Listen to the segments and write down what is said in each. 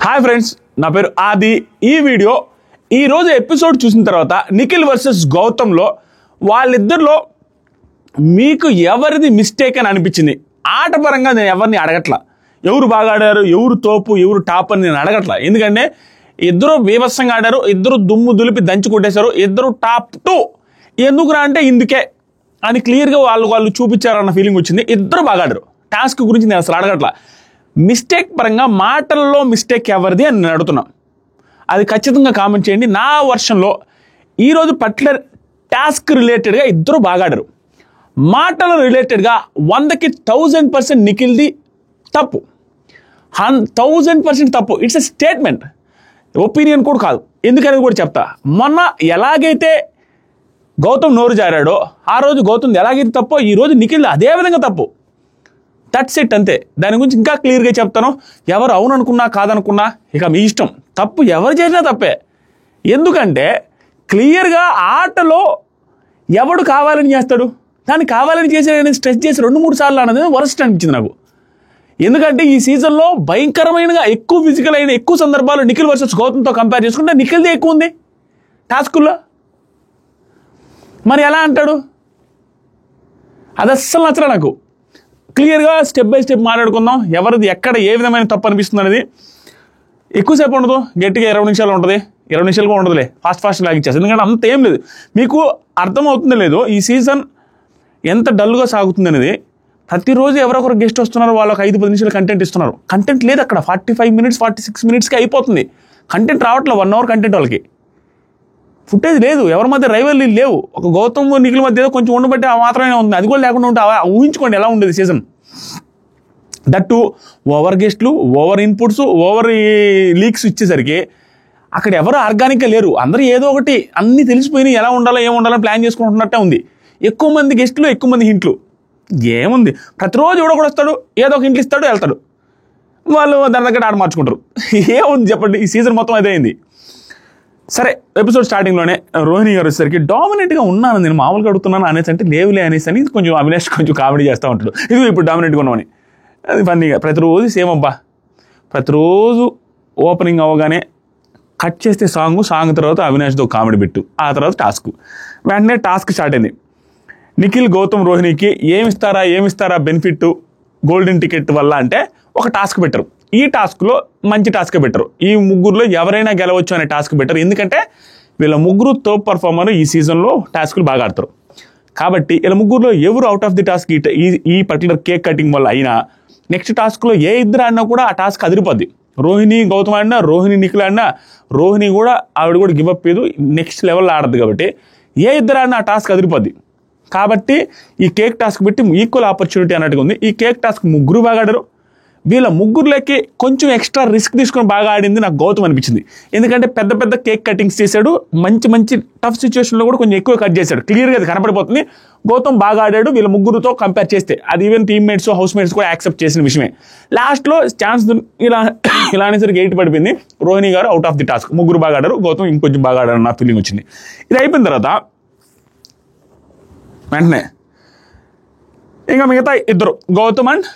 Hi friends, నా పేరు ఆది. ఈ వీడియో ఈరోజు ఎపిసోడ్ చూసిన తర్వాత నిఖిల్ వర్సెస్ గౌతమ్లో వాళ్ళిద్దరిలో మీకు ఎవరిది మిస్టేక్ అని అనిపించింది? ఆటపరంగా నేను ఎవరిని అడగట్లా, ఎవరు బాగా ఆడారు, ఎవరు తోపు, ఎవరు టాప్ అని నేను అడగట్లా. ఎందుకంటే ఇద్దరు బీభత్సంగా ఆడారు, ఇద్దరు దుమ్ము దులిపి దంచి కొట్టేశారు, ఇద్దరు టాప్ 2. ఎందుకురా అంటే ఇందుకే అని క్లియర్గా వాళ్ళు చూపించారన్న ఫీలింగ్ వచ్చింది. ఇద్దరు బాగా ఆడారు. టాస్క్ గురించి నేను అసలు అడగట్లా. మిస్టేక్ పరంగా మాటల్లో మిస్టేక్ ఎవరిది అని నేను అడుగుతున్నా. అది ఖచ్చితంగా కామెంట్ చేయండి. నా వర్షన్లో ఈరోజు పర్టికులర్ టాస్క్ రిలేటెడ్గా ఇద్దరు బాగా ఆడారు. మాటల రిలేటెడ్గా 100కి 1000% నిఖిల్ది తప్పు, 1000% తప్పు. ఇట్స్ ఎ స్టేట్మెంట్, ఒపీనియన్ కూడా కాదు. ఎందుకనేది కూడా చెప్తా. మొన్న ఎలాగైతే గౌతమ్ నోరు జారాడో ఆ రోజు గౌతమ్ ఎలాగైతే తప్పో ఈరోజు నిఖిల్ అదే విధంగా తప్పు. దట్స్ ఇట్, అంతే. దాని గురించి ఇంకా క్లియర్గా చెప్తాను. ఎవరు అవుననుకున్నా కాదనుకున్నా ఇక మీ ఇష్టం. తప్పు ఎవరు చేసినా తప్పే. ఎందుకంటే క్లియర్గా ఆటలో ఎవడు కావాలని చేస్తాడు, దాన్ని కావాలని చేసి స్ట్రెస్ చేసి 2-3 సార్లు అన్నది వరస్ట్ అనిపించింది నాకు. ఎందుకంటే ఈ సీజన్లో భయంకరమైనగా ఎక్కువ ఫిజికల్ అయిన ఎక్కువ సందర్భాలు నిఖిల్ వర్సెస్ గౌతమ్తో కంపేర్ చేసుకుంటే నిఖిల్దే ఎక్కువ ఉంది టాస్కుల్లో. మరి ఎలా అంటాడు? అది అస్సలు నచ్చలే నాకు. క్లియర్గా స్టెప్ బై స్టెప్ మాట్లాడుకుందాం. ఎవరిది ఎక్కడ ఏ విధమైన తప్పు అనిపిస్తుంది అనేది. ఎక్కువసేపు ఉండదు, గట్టిగా 20 నిమిషాలు ఉంటుంది, 20 నిమిషాలు కూడా ఉండదులే, ఫాస్ట్ లాగిచ్చేస్తుంది. ఎందుకంటే అంత ఏం లేదు. మీకు అర్థమవుతుందో లేదో ఈ సీజన్ ఎంత డల్గా సాగుతుంది అనేది. ప్రతిరోజు ఎవరొకరు గెస్ట్ వస్తున్నారు, వాళ్ళకి 5-10 నిమిషాలు కంటెంట్ ఇస్తున్నారు. కంటెంట్ లేదు అక్కడ. 45 మినిట్స్ 46 మినిట్స్కి అయిపోతుంది. కంటెంట్ రావట్లేదు. 1 అవర్ కంటెంట్ వాళ్ళకి. ఫుటేజ్ లేదు, ఎవరి మధ్య రైవల్లు లేవు. ఒక గౌతమ్ నిఖిల్ మధ్య ఏదో కొంచెం ఉండబట్టి ఆ మాత్రమే ఉంది. అది కూడా లేకుండా ఉంటే ఊహించుకోండి ఎలా ఉండేది సీజన్. దట్టు ఓవర్ గెస్ట్లు, ఓవర్ ఇన్పుట్స్, ఓవర్ లీక్స్ ఇచ్చేసరికి అక్కడ ఎవరు ఆర్గానిక్గా లేరు. అందరూ ఏదో ఒకటి అన్నీ తెలిసిపోయినాయి, ఎలా ఉండాలో ఏం ఉండాలని ప్లాన్ చేసుకుంటున్నట్టే ఉంది. ఎక్కువ మంది గెస్ట్లు, ఎక్కువ మంది హింట్లు. ఏముంది, ప్రతిరోజు ఎవడో కూడా వస్తాడు, ఏదో ఒక హింట్లు ఇస్తాడు, వెళ్తాడు. వాళ్ళు దాని దగ్గర ఆడ మార్చుకుంటారు. ఏముంది చెప్పండి, ఈ సీజన్ మొత్తం అదే అయింది. సరే, ఎపిసోడ్ స్టార్టింగ్లోనే రోహిణి గారు వచ్చేసరికి డామినేట్గా ఉన్నాను, నేను మామూలుగా అడుగుతున్నాను అనేసి అంటే లేవులే అనేసి అని కొంచెం అవినాష్ కొంచెం కామెడీ చేస్తూ ఉంటాడు. ఇది ఇప్పుడు డామినేట్గా ఉన్నామని. అది ఫన్నీగా ప్రతిరోజు సేమ్ అబ్బా. ప్రతిరోజు ఓపెనింగ్ అవ్వగానే కట్ చేస్తే సాంగ్ తర్వాత అవినాష్తో కామెడీ బిట్టు, ఆ తర్వాత టాస్క్. వెంటనే టాస్క్ స్టార్ట్ అయింది. నిఖిల్ గౌతమ్ రోహిణికి ఏమిస్తారా బెనిఫిట్ గోల్డెన్ టికెట్ వల్ల అంటే ఒక టాస్క్ పెట్టరు. ఈ టాస్క్లో మంచి టాస్క్ పెట్టరు. ఈ ముగ్గురులో ఎవరైనా గెలవచ్చు అనే టాస్క్ పెట్టరు. ఎందుకంటే వీళ్ళ ముగ్గురు టాప్ పర్ఫార్మర్ ఈ సీజన్లో టాస్క్లు బాగా ఆడతారు. కాబట్టి వీళ్ళ ముగ్గురులో ఎవరు అవుట్ ఆఫ్ ది టాస్క్ ఈ పర్టికులర్ కేక్ కటింగ్ వల్ల అయినా నెక్స్ట్ టాస్క్లో ఏ ఇద్దరు ఆడినా కూడా ఆ టాస్క్ అదిరిపోద్ది. రోహిణి గౌతమ్ ఆడినా, రోహిణి నిఖిల్ ఆడినా, రోహిణి కూడా ఆవిడ కూడా గివ్ అప్ చేయదు, నెక్స్ట్ లెవెల్లో ఆడద్దు. కాబట్టి ఏ ఇద్దరు ఆడినా ఆ టాస్క్ అదిరిపోద్ది. కాబట్టి ఈ కేక్ టాస్క్ పెట్టి ఈక్వల్ ఆపర్చునిటీ అన్నట్టుగా ఉంది. ఈ కేక్ టాస్క్ ముగ్గురు బాగా ఆడారు. వీళ్ళ ముగ్గురులోకి కొంచెం ఎక్స్ట్రా రిస్క్ తీసుకొని బాగా ఆడింది నాకు గౌతమ్ అనిపించింది. ఎందుకంటే పెద్ద కేక్ కటింగ్స్ చేశాడు, మంచి టఫ్ సిచ్యువేషన్లో కూడా కొంచెం ఎక్కువ కట్ చేశాడు. క్లియర్గా అది కనపడిపోతుంది. గౌతమ్ బాగా ఆడాడు వీళ్ళ ముగ్గురుతో కంపేర్ చేస్తే. అది ఈవెన్ టీమ్మేట్స్, హౌస్ మేట్స్ కూడా యాక్సెప్ట్ చేసిన విషయమే. లాస్ట్లో ఛాన్స్ ఇలా అనేసరికి 8 పడిపోయింది. రోహిణి గారు అవుట్ ఆఫ్ ది టాస్క్. ముగ్గురు బాగా ఆడారు, గౌతమ్ ఇంకొంచెం బాగా ఆడారు నా ఫీలింగ్ వచ్చింది. ఇది అయిపోయిన తర్వాత వెంటనే ఇంకా మిగతా ఇద్దరు గౌతమ్ అండ్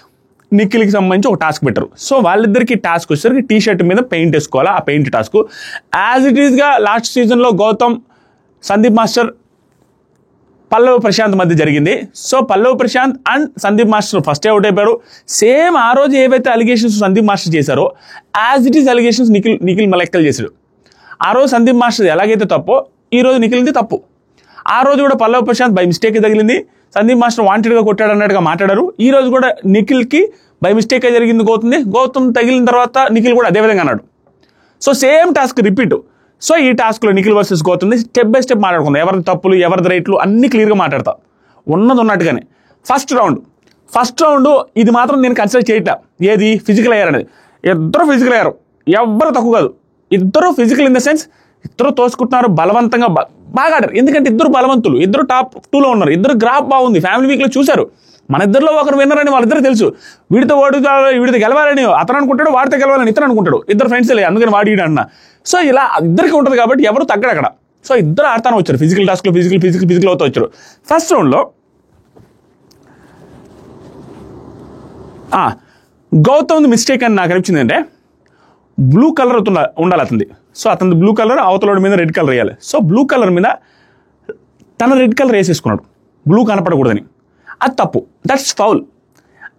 నిఖిల్కి సంబంధించి ఒక టాస్క్ పెట్టారు. సో వాళ్ళిద్దరికి టాస్క్ వచ్చేసరికి టీ షర్ట్ మీద పెయింట్ వేసుకోవాలా. ఆ పెయింట్ టాస్క్ యాజ్ ఇట్ ఈస్గా లాస్ట్ సీజన్లో గౌతమ్, సందీప్ మాస్టర్, పల్లవ్ ప్రశాంత్ మధ్య జరిగింది. So Pallav Prashanth and Sandeep master ఫస్టే అవుట్ అయిపోయారు. సేమ్ ఆ రోజు ఏవైతే అలిగేషన్స్ సందీప్ మాస్టర్ చేశారో as it is allegations Nikhil లెక్కలు చేశాడు. ఆ రోజు సందీప్ మాస్టర్ ఎలాగైతే తప్పో ఈ రోజు నిఖిల్ది తప్పు. ఆ రోజు కూడా పల్లవ్ ప్రశాంత్ బై మిస్టేక్ తగిలింది, సందీప్ మాస్టర్ వాంటెడ్గా కొట్టాడు అన్నట్టుగా మాట్లాడారు. ఈ రోజు కూడా నిఖిల్కి బై మిస్టేక్ జరిగింది గౌతమ్ తగిలిన తర్వాత నిఖిల్ కూడా అదేవిధంగా అన్నాడు. So same task repeat. So ఈ టాస్క్లో Nikhil versus Gautam step by step మాట్లాడుకుందాం. ఎవరిది తప్పులు, ఎవరిది రైట్లు అన్నీ క్లియర్గా మాట్లాడతా, ఉన్నది ఉన్నట్టుగానే. ఫస్ట్ రౌండ్ ఇది మాత్రం నేను కన్సిడర్ చేయట్లా. ఏది ఫిజికల్ అయ్యారు అనేది. ఇద్దరు ఫిజికల్ అయ్యారు, ఎవ్వరు తక్కువ కాదు. ఇద్దరు ఫిజికల్ ఇన్ ద సెన్స్ ఇద్దరు తోసుకుంటున్నారు, బలవంతంగా బాగా ఆడారు. ఎందుకంటే ఇద్దరు బలవంతులు, ఇద్దరు టాప్ 2లో ఉన్నారు, ఇద్దరు గ్రాఫ్ బాగుంది. ఫ్యామిలీ వీక్లో చూశారు. మన ఇద్దరిలో ఒకరు విన్నర్ అని వాళ్ళిద్దరు తెలుసు. వీడితో గెలవాలని అతను అనుకుంటాడు, వాడితో గెలవాలని ఇతను అనుకుంటాడు. ఇద్దరు ఫ్రెండ్స్ లే, అందుకని వాడి అన్న. సో ఇలా ఇద్దరికి ఉంటుంది కాబట్టి ఎవరు తగ్గడు అక్కడ. సో ఇద్దరు ఆడతానే వచ్చారు. ఫిజికల్ టాస్క్లో ఫిజికల్ అవుతూ వచ్చారు. ఫస్ట్ రౌండ్లో గౌతమ్ మిస్టేక్ అని నాకు అనిపించింది అంటే బ్లూ కలర్ ఉండాలి అతనిది. సో అతని బ్లూ కలర్, అవతల మీద రెడ్ కలర్ వేయాలి. సో బ్లూ కలర్ మీద తన రెడ్ కలర్ వేసేసుకున్నాడు బ్లూ కనపడకూడదని. అది తప్పు, దట్స్ ఫౌల్.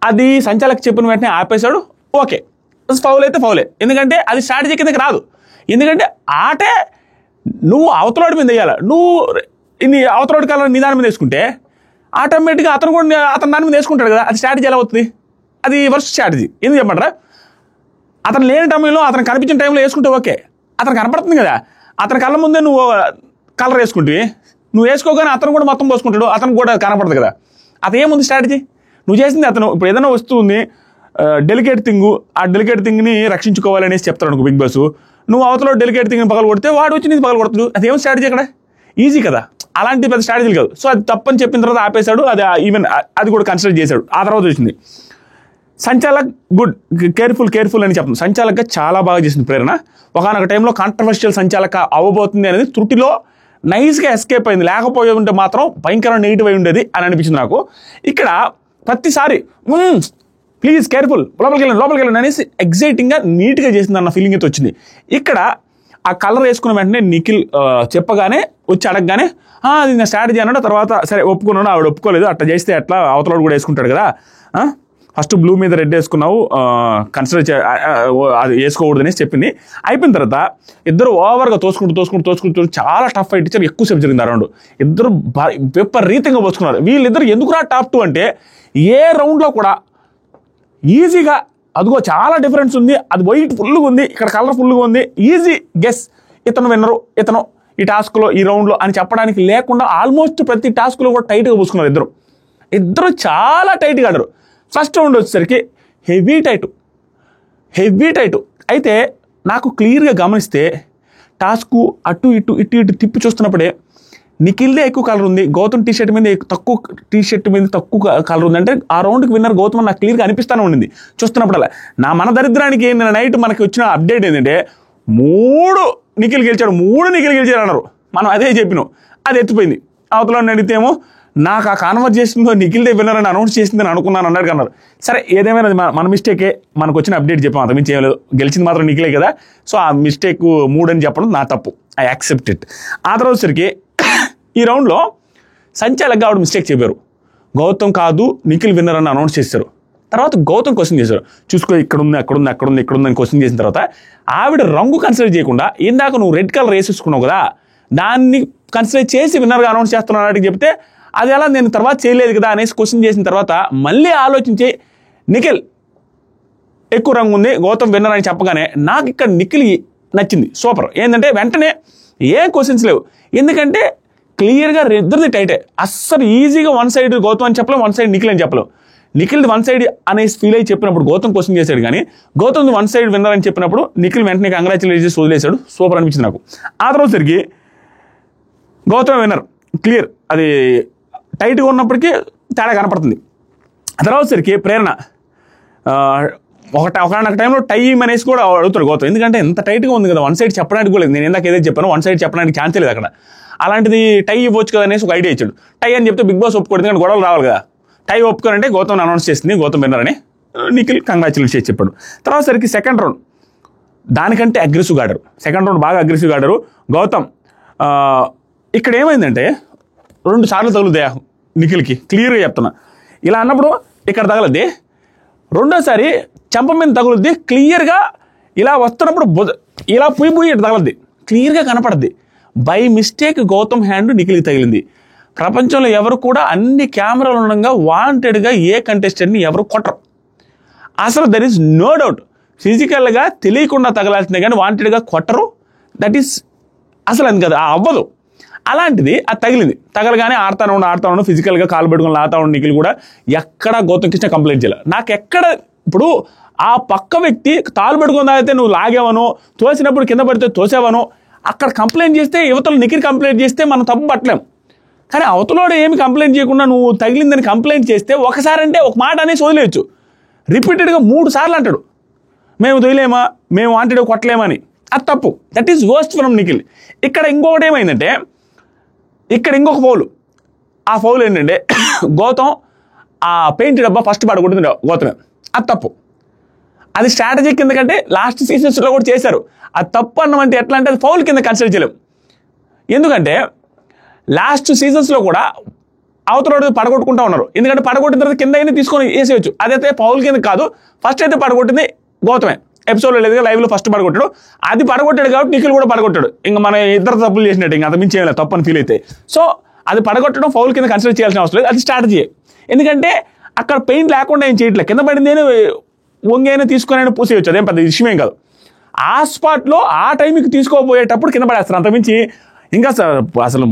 అది సంచాలక్ చెప్పిన వెంటనే ఆపేశాడు. ఓకే, ఫౌల్ అయితే ఫౌలే, ఎందుకంటే అది స్ట్రాటజీ కిందకి రాదు. ఎందుకంటే ఆటే నువ్వు అవతలోడి మీద వేయాలి. నువ్వు ఇన్ని అవతలోడి కలర్ నీ దాని మీద వేసుకుంటే ఆటోమేటిక్గా అతను కూడా అతను దాని మీద వేసుకుంటాడు కదా. అది స్ట్రాటజీ ఎలా అవుతుంది? అది వర్స్ట్ స్ట్రాటజీ. ఎందుకు చెప్పమంటారా? అతను లేని టైంలో, అతను కనిపించిన టైంలో వేసుకుంటే ఓకే, అతను కనపడుతుంది కదా. అతని కళ్ళ ముందే నువ్వు కలర్ వేసుకుంటే, నువ్వు వేసుకోగానే అతను కూడా మొత్తం పోసుకుంటాడు, అతను కూడా కనపడదు కదా. అతను ఏముంది స్ట్రాటజీ? నువ్వు చేసింది అతను ఇప్పుడు ఏదైనా వస్తుంది డెలికేట్ థింగ్, ఆ డెలికేట్ థింగ్ని రక్షించుకోవాలనేసి చెప్తాడు అనుకో బిగ్ బాస్. నువ్వు అవతల డెలికేట్ థింగ్ని పగలు కొడితే వాడు వచ్చి నీది పగలు కొడతాడు. అదేం స్ట్రాటజీ అక్కడ? ఈజీ కదా, అలాంటి పెద్ద స్ట్రాటజీలు కాదు. సో అది తప్పని చెప్పిన తర్వాత ఆపేశాడు. అది ఈవెన్ అది కూడా కన్సిడర్ చేశాడు. ఆ తర్వాత వచ్చింది సంచాలక్ గుడ్, కేర్ఫుల్ అని చెప్తుంది. సంచాలక్గా చాలా బాగా చేసింది ప్రేరణ. ఒకనొక టైంలో కాంట్రవర్షియల్ సంచాలక అవ్వబోతుంది అనేది త్రుటిలో నైస్గా ఎస్కేప్ అయింది. లేకపోయి ఉంటే మాత్రం భయంకరమైన నెగిటివ్ అయి ఉండేది అని అనిపించింది నాకు. ఇక్కడ ప్రతిసారి ప్లీజ్ కేర్ఫుల్, లోపలికి వెళ్ళండి అనేసి ఎగ్జైటింగ్గా నీట్గా చేసింది అన్న ఫీలింగ్ అయితే వచ్చింది. ఇక్కడ ఆ కలర్ వేసుకున్న వెంటనే నిఖిల్ చెప్పగానే వచ్చి అడగగానే అది నా స్ట్రాటజీ అన్నాడు. తర్వాత సరే ఒప్పుకున్నాను, ఆవిడ ఒప్పుకోలేదు, అట్లా చేస్తే ఎట్లా అవతల కూడా వేసుకుంటాడు కదా, ఫస్ట్ బ్లూ మీద రెడ్ వేసుకున్నావు, కన్సిడర్ అది వేసుకోకూడదు అనేసి చెప్పింది. అయిపోయిన తర్వాత ఇద్దరు ఓవర్గా తోసుకుంటూ చాలా టఫ్ ఫైట్ ఇచ్చారు. ఎక్కువసేపు జరిగింది ఆ రౌండ్. ఇద్దరు విపరీతంగా పోసుకున్నారు. వీళ్ళిద్దరు ఎందుకురా టాప్ 2 అంటే ఏ రౌండ్లో కూడా ఈజీగా అదిగో చాలా డిఫరెన్స్ ఉంది. అది వైట్ ఫుల్గా ఉంది, ఇక్కడ కలర్ ఫుల్గా ఉంది, ఈజీ గెస్ ఇతను విన్నరు, ఇతను ఈ టాస్క్లో ఈ రౌండ్లో అని చెప్పడానికి లేకుండా ఆల్మోస్ట్ ప్రతి టాస్క్లో కూడా టైట్గా పూసుకున్నారు. ఇద్దరు చాలా టైట్గా ఆడారు. ఫస్ట్ రౌండ్ వచ్చేసరికి హెవీ టైటు. అయితే నాకు క్లియర్గా గమనిస్తే టాస్క్ అటు ఇటు తిప్పి చూస్తున్నప్పుడే నిఖిల్దే ఎక్కువ కలర్ ఉంది, గౌతమ్ టీ షర్ట్ మీద తక్కువ కలర్ ఉంది. అంటే ఆ రౌండ్కి విన్నర్ గౌతమ్ నాకు క్లియర్గా అనిపిస్తూనే ఉండింది చూస్తున్నప్పుడల్లా. మన దరిద్రానికి నిన్న నైట్ మనకి వచ్చిన అప్డేట్ ఏంటంటే 3 నిఖిల్ గెలిచాడు అన్నారు. మనం అదే చెప్పినాం, అది ఎత్తిపోయింది. అవతల అడిగితేమో నాకు ఆ కాన్వర్జేషన్లో నిఖిల్దే విన్నర్ అని అనౌన్స్ చేసిందని అనుకున్నాను అన్నారు. సరే ఏదేమైనా మన మిస్టేకే, మనకు వచ్చిన అప్డేట్ చెప్పాం, అంత మించి చేయలేదు. గెలిచింది మాత్రం నిఖిలే కదా. సో ఆ మిస్టేక్ 3 అని చెప్పడం నా తప్పు, ఐ యాక్సెప్ట్ ఇట్. ఆ తర్వాత సరికి ఈ రౌండ్లో సంచాలక్గా ఆవిడ మిస్టేక్ చెప్పారు. గౌతమ్ కాదు నిఖిల్ విన్నర్ అని అనౌన్స్ చేశారు. తర్వాత గౌతమ్ క్వశ్చన్ చేశారు, చూసుకో ఇక్కడ ఉంది అక్కడ ఉంది అని క్వశ్చన్ చేసిన తర్వాత ఆవిడ రంగు కన్సిడర్ చేయకుండా ఇందాక నువ్వు రెడ్ కలర్ వేసేసుకున్నావు కదా, దాన్ని కన్సిడర్ చేసి విన్నర్గా అనౌన్స్ చేస్తున్నావు అని చెప్తే అది ఎలా నేను తర్వాత చేయలేదు కదా అనేసి క్వశ్చన్ చేసిన తర్వాత మళ్ళీ ఆలోచించి నిఖిల్ ఎక్కువ రంగు ఉంది, గౌతమ్ విన్నర్ అని చెప్పగానే నాకు ఇక్కడ నిఖిల్ నచ్చింది. సూపర్. ఏంటంటే వెంటనే ఏ క్వశ్చన్స్ లేవు, ఎందుకంటే క్లియర్గా ఇద్దరిది టైటే. అస్సలు ఈజీగా వన్ సైడ్ గౌతమ్ అని చెప్పలేం, వన్ సైడ్ నిఖిల్ అని చెప్పలేం. నిఖిల్ది వన్ సైడ్ అనేసి ఫీల్ అయ్యి చెప్పినప్పుడు గౌతమ్ క్వశ్చన్ చేశాడు, కానీ గౌతమ్ది వన్ సైడ్ విన్నర్ అని చెప్పినప్పుడు నిఖిల్ వెంటనే కంగ్రాచులేషన్స్ వదిలేశాడు. సూపర్ అనిపించింది నాకు. ఆ తర్వాత సరికి గౌతమ్ విన్నర్ క్లియర్, అది టైట్గా ఉన్నప్పటికీ తేడా కనపడుతుంది. ఆ తర్వాత సరికి ప్రేరణ ఒకనొక టైంలో టైం అనేసి కూడా అడుగుతాడు గౌతమ్, ఎందుకంటే ఎంత టైట్గా ఉంది కదా, వన్ సైడ్ చెప్పడానికి కూడా లేదు. నేను ఇందాక ఏదైతే చెప్పాను వన్ సైడ్ చెప్పడానికి ఛాన్స్ లేదు అక్కడ. అలాంటిది టై ఇవ్వచ్చు కదా అనేసి ఒక ఐడియా ఇచ్చాడు. టై అని చెప్తే బిగ్ బాస్ ఒప్పుకోడు, ఎందుకంటే గొడవలు రావాలి కదా. టై ఒప్పుకోనంటే గౌతమ్ అనౌన్స్ చేసింది, గౌతమ్ విన్నర్ అని నిఖిల్ కంగ్రాచులేట్ చేసి చెప్పాడు. తర్వాత సరికి సెకండ్ రౌండ్ దానికంటే అగ్రెసివ్గా ఆడారు. సెకండ్ రౌండ్ బాగా అగ్రెసివ్గా ఆడారు. గౌతమ్ ఇక్కడ ఏమైందంటే 2 సార్లు తగులుద్ది నిఖిల్కి, క్లియర్గా చెప్తున్నా. ఇలా అన్నప్పుడు ఇక్కడ తగలద్ది, రెండోసారి చెంప మీద తగులుద్ది, క్లియర్గా ఇలా వస్తున్నప్పుడు ఇలా పుయ్యి ఇటు తగలద్ది, క్లియర్గా కనపడద్ది. బై మిస్టేక్ గౌతమ్ హ్యాండ్ నిఖిల్కి తగిలింది. ప్రపంచంలో ఎవరు కూడా అన్ని కెమెరాలు ఉండగా వాంటెడ్గా ఏ కంటెస్టెంట్ని ఎవరు కొట్టరు. అసలు దర్ ఈజ్ నో డౌట్, ఫిజికల్గా తెలియకుండా తగలాల్సిందే కానీ వాంటెడ్గా కొట్టరు. దట్ ఈస్ అసలు అది కదా, అవ్వదు. అలాంటిది అది తగిలింది. తగలగానే ఆడుతాను ఫిజికల్గా కాలు పెట్టుకుని లాతా ఉండి నిఖిల్ కూడా ఎక్కడ గౌతమ్ కృష్ణ కంప్లైంట్ చేయాలి. నాకు ఎక్కడ ఇప్పుడు ఆ పక్క వ్యక్తి తాలు పెట్టుకుని తాగితే నువ్వు లాగేవనో, తోసినప్పుడు కింద పడితే తోసేవనో, అక్కడ కంప్లైంట్ చేస్తే యువతలు నిఖిల్ కంప్లైంట్ చేస్తే మనం తప్పు పట్టలేం. కానీ అవతలోడు ఏమి కంప్లైంట్ చేయకుండా నువ్వు తగిలిందని కంప్లైంట్ చేస్తే ఒకసారి అంటే ఒక మాట అనేసి వదిలేయచ్చు. రిపీటెడ్గా 3 సార్లు అంటాడు మేము తొయలేమా, మేము వాంటెడ్ కొట్టలేమని. అది తప్పు. That is worst from Nikhil. ఇక్కడ ఇంకొకటి ఏమైందంటే, ఇక్కడ ఇంకొక ఫౌలు. ఆ ఫౌల్ ఏంటంటే గౌతమ్ ఆ పెయింట్ డబ్బా ఫస్ట్ పడకూడదు గౌతమే, అది తప్పు. అది స్ట్రాటజీ కింద కంటే లాస్ట్ సీజన్స్లో కూడా చేశారు. అది తప్పు అన్నమంటే ఎట్లా అంటే అది ఫౌల్ కింద కన్సిడర్ చేయలేం. ఎందుకంటే లాస్ట్ సీజన్స్లో కూడా అవతల పడగొట్టుకుంటూ ఉన్నారు. ఎందుకంటే పడగొట్టిన తర్వాత కింద అయినా తీసుకొని వేసేయచ్చు. అదైతే ఫౌల్ కింద కాదు. ఫస్ట్ అయితే పడగొట్టింది గౌతమే, ఎపిసోడ్లో లేదు లైవ్లో ఫస్ట్ పడగొట్టాడు. అది పడగొట్టాడు కాబట్టి నిఖిల్ కూడా పడగొట్టాడు. ఇంకా మన ఇద్దరు తప్పులు చేసినట్టు ఇంకా అంత మించి ఏమైనా తప్పు అని ఫీల్ అయితే. సో అది పడగొట్టడం ఫౌల్ కింద కన్సిడర్ చేయాల్సిన అవసరం లేదు. అది స్ట్రాటజీ. ఎందుకంటే అక్కడ పెయిన్ లేకుండా ఏం చేయట్లేదు. కింద పడింది వంగైనా తీసుకొని అయినా పూసేయచ్చు. అదేం పెద్ద విషయమేం కాదు. ఆ స్పాట్లో ఆ టైంకి తీసుకోపోయేటప్పుడు కింద పడేస్తారు. అంతమించి ఇంకా అసలు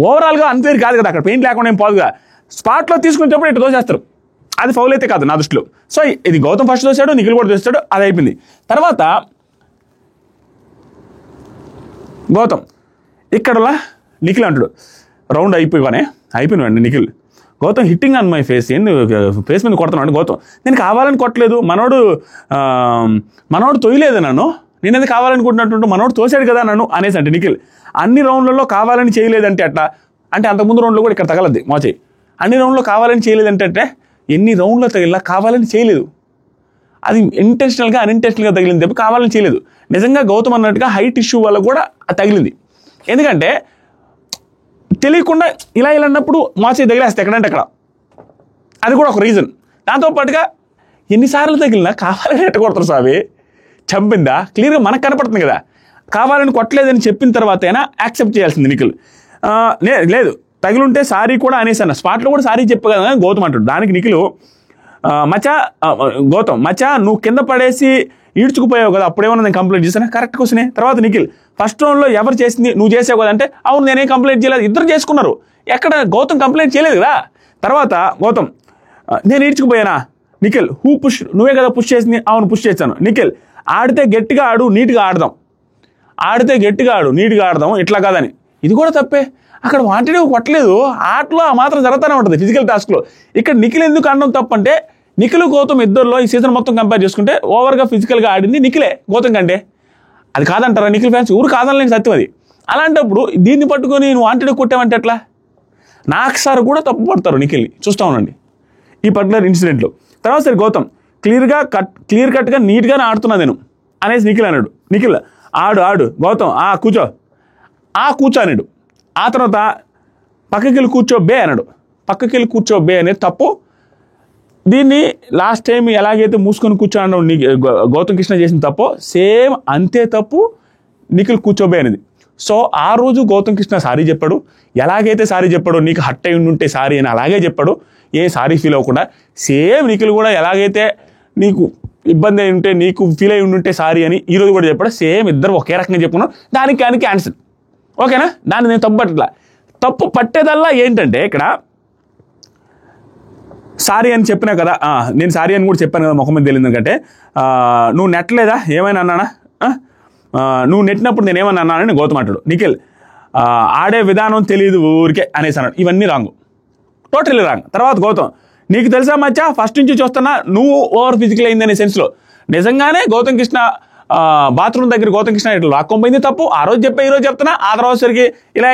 ఓవరాల్గా అన్ఫేర్ కాదు కదా. అక్కడ పెయిన్ లేకుండా ఏం పోదుగా. స్పాట్లో తీసుకునేటప్పుడు ఇటు దోసేస్తారు. అది ఫౌల్ అయితే కాదు నా దృష్టిలో. సో ఇది గౌతమ్ ఫస్ట్ దోశాడు, నిఖిల్ కూడా దోస్తాడు, అది అయిపోయింది. తర్వాత గౌతమ్ ఇక్కడలా నిఖిల్ అంటాడు రౌండ్ అయిపోయినాడు Nikhil. Gautam hitting on my face, ఏంది ఫేస్ మీద కొడుతున్నాడు. గౌతమ్ నేను కావాలని కొట్టలేదు, మనోడు తొయ్యలేదు నన్ను, నేనేది కావాలనుకుంటున్నట్టు మనోడు తోసాడు కదా నన్ను అనేసి అంటే నిఖిల్ అన్ని రౌండ్లలో కావాలని చేయలేదంటే అట్లా అంటే అంతకుముందు రౌండ్లో కూడా ఇక్కడ తగలద్ది మోచే. అన్ని రౌండ్లో కావాలని చేయలేదంటే అంటే ఎన్ని రౌండ్లో తగిలినా కావాలని చేయలేదు. అది ఇంటెన్షనల్గా అన్ఇంటెన్షనల్గా తగిలింది తప్ప కావాలని చేయలేదు. నిజంగా గౌతమ్ అన్నట్టుగా హైట్ ఇష్యూ వల్ల కూడా అది తగిలింది. ఎందుకంటే తెలియకుండా ఇలా అన్నప్పుడు మోచే తగిలేస్తే ఎక్కడంటే అక్కడ, అది కూడా ఒక రీజన్. దాంతోపాటుగా ఎన్నిసార్లు తగిలినా కావాలని ఎట్టకొడతారు సావి, చంపిందా క్లియర్గా మనకు కనపడుతుంది కదా. కావాలని కొట్టలేదని చెప్పిన తర్వాత అయినా యాక్సెప్ట్ చేయాల్సింది నిఖిల్. లేదు తగిలుంటే సారీ కూడా అనేసాను, స్పాట్లో కూడా సారీ చెప్పగలను గౌతమ్ అంటాడు. దానికి నిఖిల్ మచ్చా నువ్వు కింద పడేసి ఈడ్చుకుపోయావు కదా, అప్పుడేమన్నా నేను కంప్లైంట్ చేశాను. కరెక్ట్ క్వశ్చనే. తర్వాత నిఖిల్ ఫస్ట్ రౌండ్లో ఎవరు చేసింది నువ్వు చేసావు కదా అంటే అవును నేనేం కంప్లైంట్ చేయలేదు, ఇద్దరు చేసుకున్నారు. ఎక్కడ గౌతమ్ కంప్లైంట్ చేయలేదు కదా. తర్వాత గౌతమ్ నేను ఈడ్చుకుపోయానా, నిఖిల్ నువ్వే కదా పుష్ చేసింది, అవును పుష్ చేశాను. నిఖిల్ ఆడితే గట్టిగా ఆడు, నీట్గా ఆడదాం, ఇట్లా కాదని. ఇది కూడా తప్పే. అక్కడ వాంటెడ్గా కొట్టలేదు, ఆటలో ఆ మాత్రం జరుగుతూనే ఉంటుంది ఫిజికల్ టాస్క్లో. ఇక్కడ నిఖిల్ ఎందుకు అనడం తప్పంటే నిఖిల్ గౌతమ్ ఇద్దరులో ఈ సీజన్ మొత్తం కంపేర్ చేసుకుంటే ఓవర్గా ఫిజికల్గా ఆడింది నిఖిలే గౌతమ్ కంటే. అది కాదంటారా నిఖిల్ ఫ్యాన్స్? ఊరు కాదనలేని సత్యం అది. అలాంటప్పుడు దీన్ని పట్టుకొని నువ్వు వాంటెడ్గా కొట్టావంటే ఎట్లా? నాకు సార్ కూడా తప్పు పడతారు నిఖిల్ని, చూస్తూ ఉండండి ఈ పర్టికులర్ ఇన్సిడెంట్లో. తర్వాత సరే గౌతమ్ క్లియర్ కట్గా నీట్గానే ఆడుతున్నా నేను అనేసి నిఖిల్ అన్నాడు. నిఖిల్ ఆడు గౌతమ్ కూర్చో అన్నాడు. ఆ తర్వాత పక్కకి వెళ్ళి కూర్చో బే అనేది తప్పు. దీన్ని లాస్ట్ టైం ఎలాగైతే మూసుకొని కూర్చోడం గౌతమ్ కృష్ణ చేసిన తప్పు, సేమ్ అంతే తప్పు నిఖిల్ కూర్చోబే అనేది. సో ఆ రోజు గౌతమ్ కృష్ణ సారీ చెప్పాడు, ఎలాగైతే సారీ చెప్పాడో నీకు హట్ అయి ఉంటే సారీ అని అలాగే చెప్పాడు, ఏ సారీ ఫీల్ అవ్వకుండా. సేమ్ నిఖిల్ కూడా ఎలాగైతే నీకు ఇబ్బంది అయి ఉంటే నీకు ఫీల్ అయి ఉంటే సారీ అని ఈరోజు కూడా చెప్పాడు. సేమ్ ఇద్దరు ఒకే రకంగా చెప్పుకున్నాం. దానికి ఆన్సర్ ఓకేనా. దాన్ని నేను తప్పు పట్టేదల్లా ఏంటంటే ఇక్కడ సారీ అని చెప్పినా కదా, నేను సారీ అని కూడా చెప్పాను కదా ముఖం మీద తెలియదు. ఎందుకంటే నువ్వు నెట్టలేదా ఏమైనా అన్నానా, నువ్వు నెట్టినప్పుడు నేను ఏమన్నా అన్నానని గౌతమ్ అంటాడు. నిఖిల్ ఆడే విధానం తెలియదు ఊరికే అనేసి అన్నాడు. ఇవన్నీ రాంగ్, టోటల్లీ రాంగ్. తర్వాత గౌతమ్ నీకు తెలుసా మచ్చా ఫస్ట్ నుంచి చూస్తున్నా నువ్వు ఓవర్ ఫిజికల్ అయింది అనే సెన్స్లో. నిజంగానే గౌతమ్ కృష్ణ బాత్రూమ్ దగ్గర గౌతమ్ కృష్ణ ఇట్లా లాక్కొనిపోయింది తప్పు. ఆ రోజు చెప్పా ఈరోజు చెప్తున్నా. ఆ తర్వాత సరికి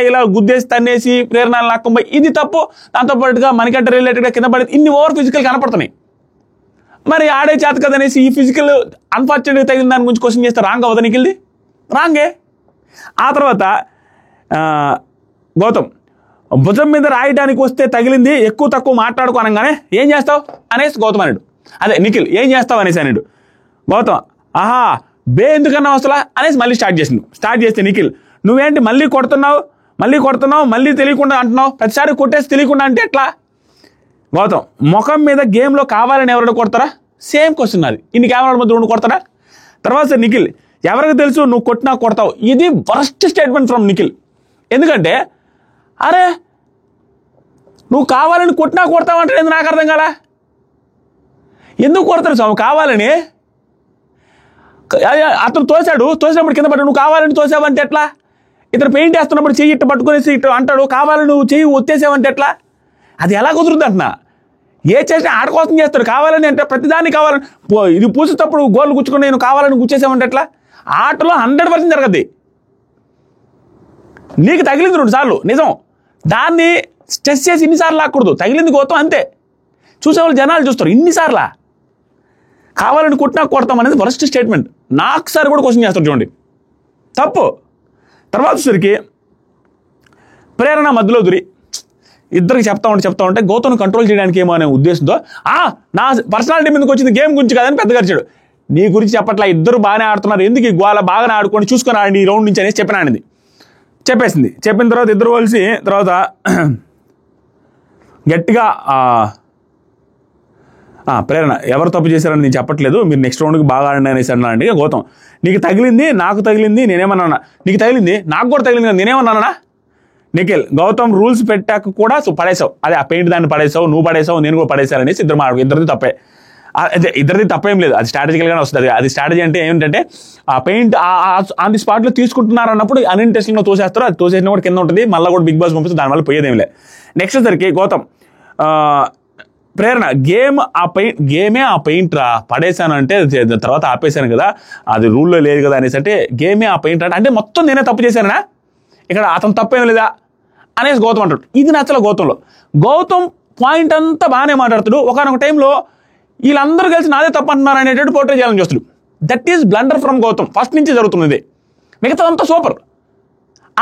ఇలా గుద్దేసి తన్నేసి ప్రేరణ లాక్కొనిపోయి ఇది తప్పు. దాంతోపాటుగా మనకంటే రిలేటెడ్గా కింద పడి ఇన్ని ఓవర్ ఫిజికల్ కనపడుతున్నాయి. మరి ఆడే చేత కదనేసి ఈ ఫిజికల్ అన్ఫార్చునేట్గా తగిన దాని గురించి క్వశ్చన్ చేస్తే రాంగ్ అవ్వదా నిఖిల్ది? రాంగే. ఆ తర్వాత గౌతమ్ భుజం మీద రాయడానికి వస్తే తగిలింది, ఎక్కువ తక్కువ మాట్లాడుకో అనగానే ఏం చేస్తావు అనేసి గౌతమ్ అన్నాడు. అదే నిఖిల్ ఏం చేస్తావు అనేసి అన్నాడు. గౌతమ్ బే ఎందుకన్నా వస్తలా అనేసి మళ్ళీ స్టార్ట్ చేస్తే నిఖిల్ నువ్వేంటి మళ్ళీ కొడుతున్నావు మళ్ళీ తెలియకుండా అంటున్నావు, ప్రతిసారి కొట్టేసి తెలియకుండా అంటే ఎట్లా? గౌతమ్ ముఖం మీద గేమ్లో కావాలని ఎవరైనా కొడతారా? సేమ్ క్వశ్చన్ అది. ఇన్ని కెమెరాల మధ్య ఉండి కొడతారా? తర్వాత నిఖిల్ ఎవరికి తెలుసు నువ్వు కొట్టినా కొడతావు. ఇది వరస్ట్ స్టేట్మెంట్ ఫ్రమ్ నిఖిల్. ఎందుకంటే అరే నువ్వు కావాలని కొట్టినా కొడతావు అంటే నాకు అర్థం కాలా. ఎందుకు కొడతారు స్వామి కావాలని? అతను తోసినప్పుడు కింద పడ్డాడు, నువ్వు కావాలని తోసావంటే ఎట్లా? ఇతను పెయింట్ వేస్తున్నప్పుడు చెయ్యి ఇట్టు పట్టుకునేసి ఇట్టు అంటాడు, కావాలని నువ్వు చెయ్యి ఒత్తేసావంటే ఎట్లా? అది ఎలా కుదురుతుంది అంటున్నా. ఏ చేసినా ఆట కోసం చేస్తాడు. కావాలని అంటే ప్రతిదాన్ని కావాలని ఇది పూసేటప్పుడు గోళ్ళు గుచ్చుకుని నేను కావాలని గుచ్చేసామంటే ఎట్లా? ఆటలో 100% జరగద్ది. నీకు తగిలింది 2 సార్లు నిజం, దాన్ని స్ట్రెస్ చేసి ఇన్నిసార్లు లాక్కూడదు. తగిలింది గౌతమ్ అంతే. చూసేవాళ్ళు జనాలు చూస్తారు ఇన్నిసార్లా. కావాలని కొట్టినా కొడతాం అనేది వరస్ట్ స్టేట్మెంట్. నాకు సార్ కూడా క్వశ్చన్ చేస్తారు చూడండి, తప్పు. తర్వాత సరికి ప్రేరణ మధ్యలో దూరి ఇద్దరికి చెప్తా ఉంటే గౌతమ్ని కంట్రోల్ చేయడానికి ఏమో అనే ఉద్దేశంతో నా పర్సనాలిటీ మీదకి వచ్చింది, గేమ్ గురించి కాదని పెద్దగా అరిచాడు. నీ గురించి చెప్పట్లా, ఇద్దరు బాగానే ఆడుతున్నారు, ఎందుకు ఈ గోల, బాగానే ఆడుకొని చూసుకొని ఆడండి ఈ రౌండ్ నుంచి అనేసి చెప్పినానిది చెప్పేసింది. చెప్పిన తర్వాత ఇద్దరు కలిసి తర్వాత గట్టిగా ప్రేరణ ఎవరు తప్పు చేశారని నేను చెప్పట్లేదు, మీరు నెక్స్ట్ రౌండ్కి బాగా ఆడండి అనేసి అన్నానండి. గౌతమ్ నీకు తగిలింది, నాకు తగిలింది, నేనేమన్నా, నీకు తగిలింది నాకు కూడా తగిలింది కదా, నేనేమన్నానా? నిఖిల్ గౌతమ్ రూల్స్ పెట్టాక కూడా పడేసావు, అదే ఆ పెయింట్ దాన్ని పడేసావు, నువ్వు పడేసావు, నేను కూడా పడేసారనేసి ఇద్దరిది తప్పే. అదే ఇద్దరిది తప్పేం లేదు, అది స్ట్రాటజికల్గానే వస్తుంది. అది స్ట్రాటజీ అంటే ఏంటంటే ఆ పెయింట్ ఆన్ ది స్పాట్లో తీసుకుంటున్నారు అన్నప్పుడు అన్ఇంటెన్షనల్గా తోసేస్తారు, అది తోసేసిన కూడా కింద ఉంటుంది, మళ్ళీ కూడా బిగ్ బాస్ పంపిస్తే దానివల్ల పోయేదేం లేదు. నెక్స్ట్ సరికి గౌతమ్ ప్రేరణ గేమే ఆ పెయింట్ రా పడేశాను అంటే తర్వాత ఆపేశాను కదా, అది రూల్లో లేదు కదా అనేసి అంటే గేమే ఆ పెయింట్ అంటే మొత్తం నేనే తప్పు చేశానా, ఇక్కడ అతను తప్పేం లేదా అనేసి గౌతమ్ అంటాడు. ఇది నచ్చల గౌతమ్ పాయింట్ అంతా బాగానే మాట్లాడుతాడు. ఒకనొక టైంలో వీళ్ళందరూ కలిసి నాదే తప్పు అంటున్నారు అనేటట్టు పోర్ట్రే చేయాలని చూస్తాడు. That is blunder from Gautam, first నుంచి జరుగుతున్నది. మిగతాదంతా సూపర్.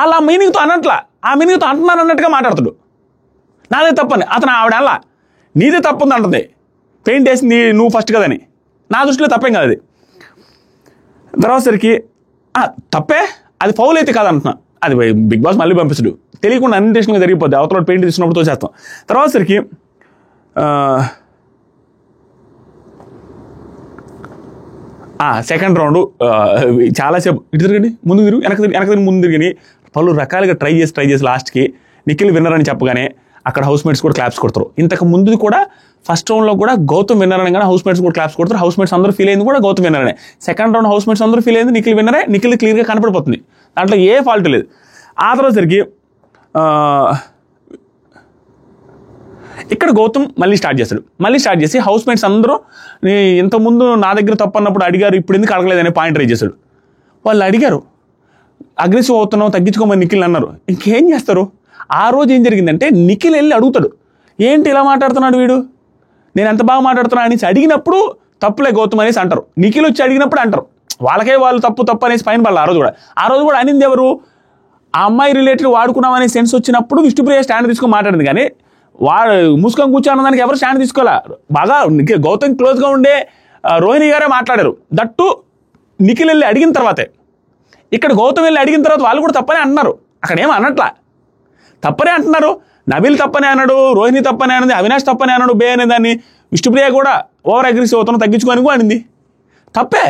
అలా మీనింగ్తో అనట్లా, ఆ మీనింగ్తో అంటున్నారు అన్నట్టుగా మాట్లాడతాడు. నాదే తప్పని అతను ఆవిడ అలా నీదే తప్పుంది అంటుంది, పెయింట్ వేసింది నువ్వు ఫస్ట్ కదని. నా దృష్టిలో తప్పేం కదా అది. తర్వాత సరికి తప్పే, అది ఫౌల్ అయితే కాదంటున్నా, అది బిగ్ బాస్ మళ్ళీ పంపిస్తాడు, తెలియకుండా అన్ఇంటెన్షనల్గా జరిగిపోద్ది, అవతల పెయింట్ తీసుకున్నప్పుడు తోసేస్తాం. తర్వాత సరికి సెకండ్ రౌండ్ చాలాసేపు ఇటు తిరగండి, ముందు తిరుగు, వెనక ముందు తిరిగి పలు రకాలుగా ట్రై చేసి లాస్ట్కి నిఖిల్ విన్నర్ అని చెప్పగానే అక్కడ హౌస్ మేట్స్ కూడా క్లాప్స్ కొడతారు. ఇంతకు ముందు కూడా ఫస్ట్ రౌండ్లో కూడా గౌతమ్ విన్నర్ అని కానీ హౌస్ మేట్స్ కూడా క్లాప్స్ కొడతారు. హౌస్ మేట్స్ అందరూ ఫీల్ అయింది కూడా గౌతమ్ విన్నర్ అనే. సెకండ్ రౌండ్ హౌస్ మేట్స్ అందరూ ఫీల్ అయింది నిఖిల్ విన్నరే, నిఖిల్ క్లియర్గా కనపడిపోతుంది, దాంట్లో ఏ ఫాల్ట్ లేదు. ఆ తర్వాత సరికి ఇక్కడ గౌతమ్ మళ్ళీ స్టార్ట్ చేసి హౌస్ మేట్స్ అందరూ ఇంతకుముందు నా దగ్గర తప్పు అన్నప్పుడు అడిగారు, ఇప్పుడు ఎందుకు అడగలేదనే పాయింట్ రైజ్ చేశాడు. వాళ్ళు అడిగారు, అగ్రెసివ్ అవుతున్నావు తగ్గించుకోమని నిఖిల్ అన్నారు. ఇంకేం చేస్తారు? ఆ రోజు ఏం జరిగిందంటే నిఖిల్ వెళ్ళి అడుగుతాడు, ఏంటి ఇలా మాట్లాడుతున్నాడు వీడు, నేను ఎంత బాగా మాట్లాడుతున్నా అనేసి అడిగినప్పుడు తప్పులే గౌతమ్ అనేసి అంటారు. నిఖిల్ వచ్చి అడిగినప్పుడు అంటారు, వాళ్ళకే వాళ్ళు తప్పు అనేసి పైన పడాలి. ఆ రోజు కూడా అనింది ఎవరు? ఆ అమ్మాయి రిలేటెడ్ వాడుకున్నాం అనే సెన్స్ వచ్చినప్పుడు విష్ణుప్రియ స్టాండ్ తీసుకొని మాట్లాడింది, కానీ వాడు మూసుకొని కూర్చోన్న దానికి ఎవరు స్టాండ్ తీసుకోవాలా. బాగా గౌతమ్ క్లోజ్గా ఉండే రోహిణి గారే మాట్లాడారు, దట్టు నిఖిల్ వెళ్ళి అడిగిన తర్వాతే. ఇక్కడ గౌతమ్ వెళ్ళి అడిగిన తర్వాత వాళ్ళు కూడా తప్పనే అంటున్నారు, అక్కడ ఏమో అనట్లా, తప్పనే అంటున్నారు. నబిల్ తప్పనే అన్నాడు, రోహిణి తప్పనే అన్నది, అవినాష్ తప్పనే అన్నాడు, బే అనే దాన్ని. విష్ణుప్రియ కూడా ఓవర్ అగ్రెసివ్ అవుతాను తగ్గించుకొని కూడా అనింది, తప్పే.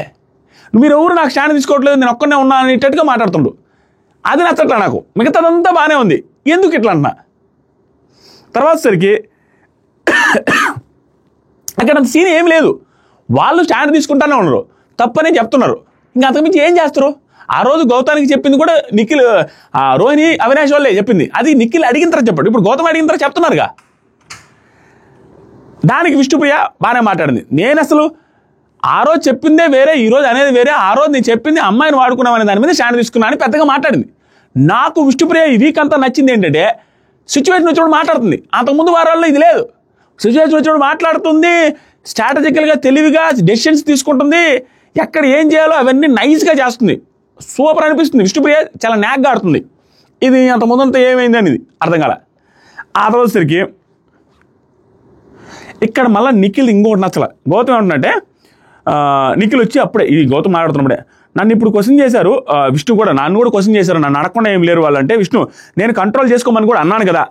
మీరు ఎవరు నాకు స్టాండ్ తీసుకోవట్లేదు, నేను ఒక్కనే ఉన్నా అనేటట్టుగా మాట్లాడుతుండు. అది నచ్చట్లా నాకు, మిగతాదంతా బాగానే ఉంది, ఎందుకు ఇట్లా అంటున్నా. తర్వాత సరికి అక్కడ అంత సీన్ ఏం లేదు, వాళ్ళు స్టాండ్ తీసుకుంటానే ఉన్నారు, తప్పనే చెప్తున్నారు, ఇంకా అంతకుమించి ఏం చేస్తారు. ఆ రోజు గౌతానికి చెప్పింది కూడా నిఖిల్, రోహిణి అవినాష్ వాళ్ళే చెప్పింది, అది నిఖిల్ అడిగిన తర్వాత చెప్పాడు. ఇప్పుడు గౌతమ్ అడిగిన తర్వాత చెప్తున్నారుగా, దానికి విష్ణుప్రియ బాగానే మాట్లాడింది. నేను అసలు ఆ రోజు చెప్పిందే వేరే, ఈ రోజు అనేది వేరే. ఆ రోజు నేను చెప్పింది అమ్మాయిని వాడుకున్నామనే దాని మీద స్టాండ్ తీసుకున్నా అని పెద్దగా మాట్లాడింది. నాకు విష్ణుప్రియ ఈ వీక్ అంతా నచ్చింది ఏంటంటే సిచ్యువేషన్ వచ్చినప్పుడు మాట్లాడుతుంది, అంతకుముందు వారాల్లో ఇది లేదు. సిచ్యువేషన్ వచ్చినప్పుడు మాట్లాడుతుంది, స్ట్రాటజికల్గా తెలివిగా డెసిషన్స్ తీసుకుంటుంది, ఎక్కడ ఏం చేయాలో అవన్నీ నైస్గా చేస్తుంది, సూపర్ అనిపిస్తుంది. విష్ణుప్రియ చాలా న్యాక్గా ఆడుతుంది. ఇది అంత ముందంతా ఏమైంది అనేది అర్థం కాల. ఆ తర్వాత సరికి ఇక్కడ మళ్ళీ నిఖిల్ ఇంకోటి నచ్చల. గౌతమ్ ఏమంటున్నట్టే, నిఖిల్ వచ్చి అప్పుడే ఇది గౌతమ్ మాట్లాడుతున్నప్పుడే నన్ను ఇప్పుడు క్వశ్చన్ చేశారు, విష్ణు కూడా నన్ను కూడా క్వశ్చన్ చేశారు, నన్ను అడగకుండా ఏం లేరు వాళ్ళంటే, విష్ణు నేను కంట్రోల్ చేసుకోమని కూడా అన్నాను కదా.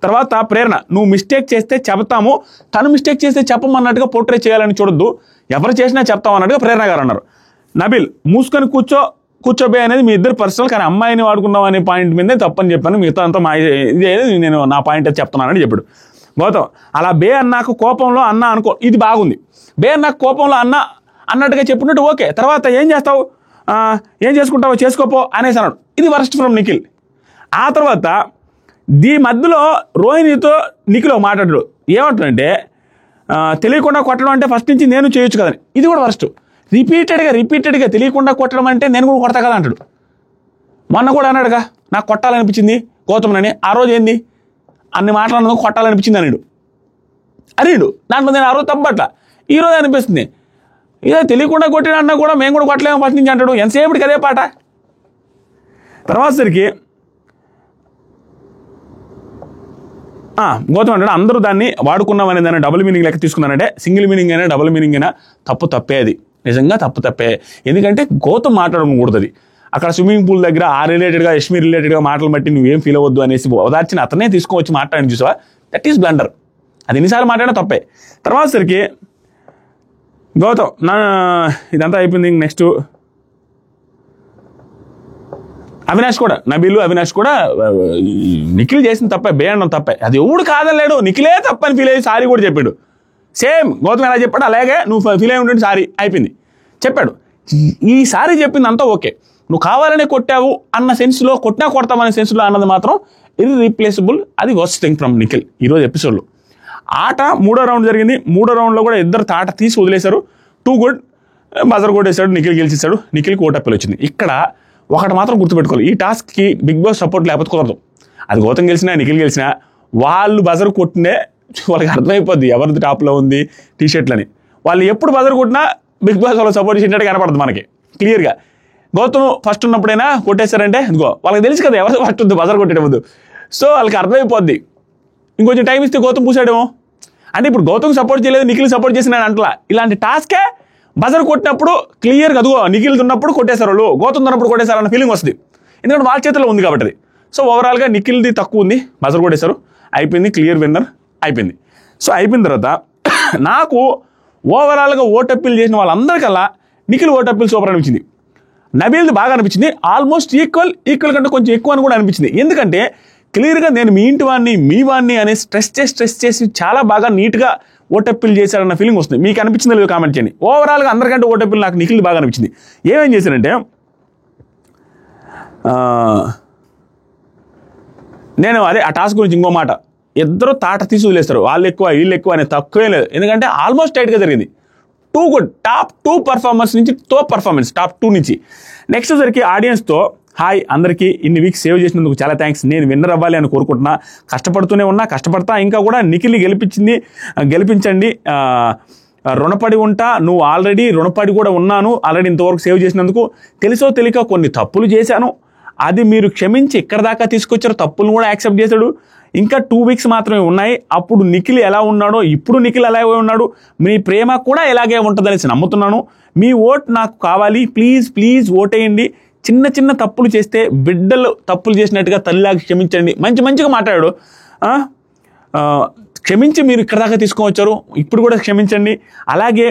తర్వాత ప్రేరణ, నువ్వు మిస్టేక్ చేస్తే చెప్తాము, తను మిస్టేక్ చేస్తే చెప్పమన్నట్టుగా పోర్ట్రే చేయాలని చూడొద్దు, ఎవరు చేసినా చెప్తాం అన్నట్టుగా ప్రేరణ గారు అన్నారు. నబిల్ మూసుకొని కూర్చోబే అనేది మీ ఇద్దరు పర్సనల్, కానీ అమ్మాయిని వాడుకున్నాం అనే పాయింట్ మీదే తప్పని చెప్పాను, మిగతా అంతా మా ఇదే నేను నా పాయింట్ అయితే చెప్తున్నానని చెప్పాడు. గౌతమ్ అలా బే అన్నాకు కోపంలో అన్న అనుకో, ఇది బాగుంది. బే అన్నాకు కోపంలో అన్న అన్నట్టుగా చెప్పినట్టు ఓకే, తర్వాత ఏం చేస్తావు, ఏం చేసుకుంటావో చేసుకోపో అనేసి అన్నాడు. ఇది వరస్ట్ ఫ్రమ్ నిఖిల్. ఆ తర్వాత దీ మధ్యలో రోహిణితో నిఖిల్ మాట్లాడాడు, ఏమంటాడంటే తెలియకుండా కొట్టడం అంటే ఫస్ట్ నుంచి నేను చేయొచ్చు కదని. ఇది కూడా వరస్ట్. రిపీటెడ్గా తెలియకుండా కొట్టడం అంటే నేను కూడా కొడతా కదా అంటాడు. మొన్న కూడా అన్నాడుగా, నాకు కొట్టాలనిపించింది గౌతమ్ని. ఆ రోజు ఏంది అన్ని మాట్లాడినందుకు కొట్టాలనిపించింది అన్నాడు. దాంట్లో నేను ఆ రోజు తప్పట్ల, ఈరోజు అనిపిస్తుంది ఇదే తెలియకుండా కొట్టిన అన్నా కూడా మేము కూడా కొట్టలేము ఫస్ట్ నుంచి అంటాడు. ఎంతసేపటికి అదే పాట. తర్వాత సరికి గౌతమ్ అంటాడు అందరూ దాన్ని వాడుకున్నాం అనేది దాన్ని డబుల్ మీనింగ్ లెక్క తీసుకున్నానంటే సింగిల్ మీనింగ్ అయినా డబుల్ మీనింగ్ అయినా తప్పే. అది నిజంగా తప్పే. ఎందుకంటే గౌతమ్ మాట్లాడకూడదు. అది అక్కడ స్విమ్మింగ్ పూల్ దగ్గర ఆ రిలేటెడ్గా యష్మి రిలేటెడ్గా మాటలు బట్టి నువ్వేం ఫీల్ అవ్వద్దు అనేసి ఓదార్చిన అతనే తీసుకొచ్చి మాట్లాడి చూసావా, దట్ ఈస్ బ్లండర్. అది ఎన్నిసార్లు మాట్లాడినా తప్పే. తర్వాత సరికి గౌతమ్ ఇదంతా అయిపోయింది. నెక్స్ట్ అవినాష్ కూడా, నబీలు అవినాష్ కూడా నిఖిల్ చేసిన తప్పే, బేయడం తప్పే. అది ఎవడు కాదలేడు, నిఖిలే తప్పని ఫీల్ అయ్యి సారీ కూడా చెప్పాడు. సేమ్ గౌతమ్ ఎలా చెప్పాడు అలాగే నువ్వు ఫీల్ అయి ఉంటే సారీ అయిపోయింది చెప్పాడు. ఈసారి చెప్పింది అంతా ఓకే, నువ్వు కావాలనే కొట్టావు అన్న సెన్స్లో, కొడతామనే సెన్స్లో అన్నది మాత్రం ఇర్రీప్లేసబుల్. అది వర్స్ట్ థింగ్ ఫ్రమ్ నిఖిల్ ఈరోజు ఎపిసోడ్లో. ఆట 3వ రౌండ్ జరిగింది. 3వ రౌండ్లో కూడా ఇద్దరు తాట తీసి వదిలేశారు. 2 గుడ్, బజర్ కొట్టేశాడు, నిఖిల్ గెలిచేశాడు. నిఖిల్కి ఓటప్పులు వచ్చింది. ఇక్కడ ఒకటి మాత్రం గుర్తుపెట్టుకోవాలి, ఈ టాస్క్కి బిగ్ బాస్ సపోర్ట్ లేకపోతే కుదరదు. అది గౌతమ్ గెలిచినా నిఖిల్ గెలిచినా వాళ్ళు బజర్ కొట్టినే వాళ్ళకి అర్థమైపోద్ది ఎవరిది టాప్లో ఉంది టీషర్ట్లని. వాళ్ళు ఎప్పుడు బజర్ కొట్టినా బిగ్ బాస్ వాళ్ళు సపోర్ట్ చేసినట్టు కనపడుతుంది మనకి క్లియర్గా. గౌతమ్ ఫస్ట్ ఉన్నప్పుడైనా కొట్టేశారంటే ఇదిగో వాళ్ళకి తెలుసు కదా ఎవరు ఫస్ట్ ఉంది బజర్ కొట్టేట ముందు. సో వాళ్ళకి అర్థమైపోద్ది. ఇంకొంచెం టైం ఇస్తే గౌతమ్ పూసాడేమో. అంటే ఇప్పుడు గౌతమ్ సపోర్ట్ చేయలేదు, నిఖిల్ సపోర్ట్ చేసిన అంటలా. ఇలాంటి టాస్కే బజర్ కొట్టినప్పుడు క్లియర్గా అదిగో నిఖిల్ ఉన్నప్పుడు కొట్టేశారు వాళ్ళు, గౌతమ్ ఉన్నప్పుడు కొట్టేశారు అన్న ఫీలింగ్ వస్తుంది. ఎందుకంటే వాళ్ళ చేతిలో ఉంది కాబట్టి అది. సో ఓవరాల్గా నిఖిల్ది తక్కువ ఉంది, బజర్ కొట్టేశారు, అయిపోయింది, క్లియర్ విన్నర్ అయిపోయింది. సో అయిపోయిన తర్వాత నాకు ఓవరాల్గా ఓటప్పీల్ చేసిన వాళ్ళందరికల్లా నిఖిల్ ఓటప్పీల్ సూపర్ అనిపించింది. నబీల్ది బాగా అనిపించింది, ఆల్మోస్ట్ ఈక్వల్ కంటే కొంచెం ఎక్కువ అని కూడా అనిపించింది. ఎందుకంటే క్లియర్గా నేను మీ ఇంటి వాడిని మీ వాడిని అని స్ట్రెస్ చేసి చాలా బాగా నీట్గా ఓటప్పీల్ చేశారన్న ఫీలింగ్ వస్తుంది. మీకు అనిపించింది లేదు కామెంట్ చేయండి. ఓవరాల్గా అందరికంటే ఓటప్పీల్ నాకు నిఖిల్ బాగా అనిపించింది. ఏమేం చేశారంటే నేను అదే ఆ టాస్క్ గురించి ఇంకో మాట, ఇద్దరు తాట తీసి వదిలేస్తారు, వాళ్ళు ఎక్కువ వీళ్ళు ఎక్కువ అనే తక్కువే లేదు. ఎందుకంటే ఆల్మోస్ట్ టైట్గా జరిగింది. 2 గుడ్, టాప్ 2 పర్ఫార్మెన్స్ నుంచి టాప్ 2 నుంచి. నెక్స్ట్ సరికి ఆడియన్స్తో హాయ్ అందరికీ, ఇన్ని వీక్స్ సేవ్ చేసినందుకు చాలా థ్యాంక్స్. నేను విన్నర్ అవ్వాలి అని కోరుకుంటున్నా, కష్టపడుతూనే ఉన్నా, కష్టపడతా ఇంకా కూడా. నిఖిల్ని గెలిపించండి, రుణపడి ఉంటా. నువ్వు ఆల్రెడీ రుణపడి కూడా ఉన్నాను, ఆల్రెడీ ఇంతవరకు సేవ్ చేసినందుకు. తెలుసో తెలియక కొన్ని తప్పులు చేశాను, అది మీరు క్షమించి ఇక్కడ దాకా తీసుకొచ్చారు. తప్పులను కూడా యాక్సెప్ట్ చేశాడు. ఇంకా 2 వీక్స్ మాత్రమే ఉన్నాయి. అప్పుడు నిఖిల్ ఎలా ఉన్నాడో ఇప్పుడు నిఖిల్ అలాగే ఉన్నాడు. మీ ప్రేమ కూడా ఇలాగే ఉంటుందనేసి నమ్ముతున్నాను. మీ ఓట్ నాకు కావాలి, ప్లీజ్ ఓటేయండి. చిన్న తప్పులు చేస్తే బిడ్డలు తప్పులు చేసినట్టుగా తల్లిలాగా క్షమించండి. మంచిగా మాట్లాడాడు. క్షమించి మీరు ఇక్కడ దాకా తీసుకొచ్చారు, ఇప్పుడు కూడా క్షమించండి. అలాగే